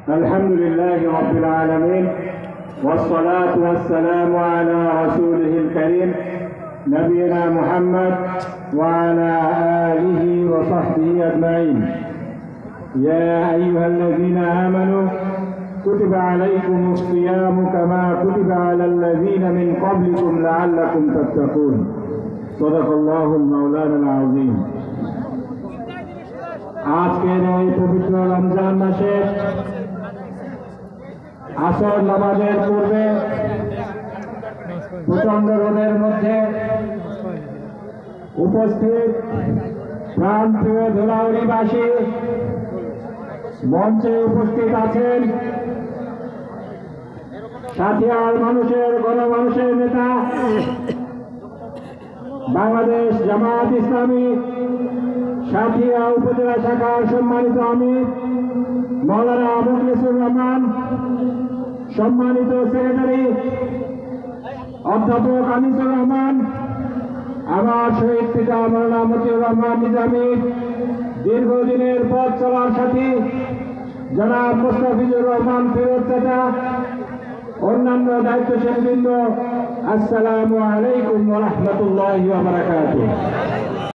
الحمد لله رب العالمين والصلاة والسلام على رسوله الكريم نبينا محمد وعلى آله وصحبه أجمعين. يا أيها الذين آمنوا كتب عليكم الصيام كما كتب على الذين من قبلكم لعلكم تتقون. صدق الله المولانا العظيم. আজকের এই পবিত্র রমজান মাসে আসর নামাজের পূর্বে প্রচন্ড রোদের মধ্যে উপস্থিত প্রাণপ্রিয় ধুলাউড়িবাসী, মঞ্চে উপস্থিত আছেন সাথিয়ার মানুষের গণমানুষের নেতা বাংলাদেশ জামায়াত ইসলামী সাথিয়া উপজেলা শাখার সম্মানিত আমির মাওলানা মুখলিসুর রহমান, সম্মানিত সেক্রেটারি অধ্যাপক আনিসুর রহমান, আমার শহীদ পিতা মাওলানা মতিউর রহমান নিজামী, দীর্ঘদিনের পথ চলার সাথী জনাব মুস্তাফিজুর রহমান ফিরোজ চাচা, অন্যান্য দায়িত্বশীল বৃন্দ, আসসালামু আলাইকুম ওয়া রাহমাতুল্লাহি ওয়া বারাকাতুহু।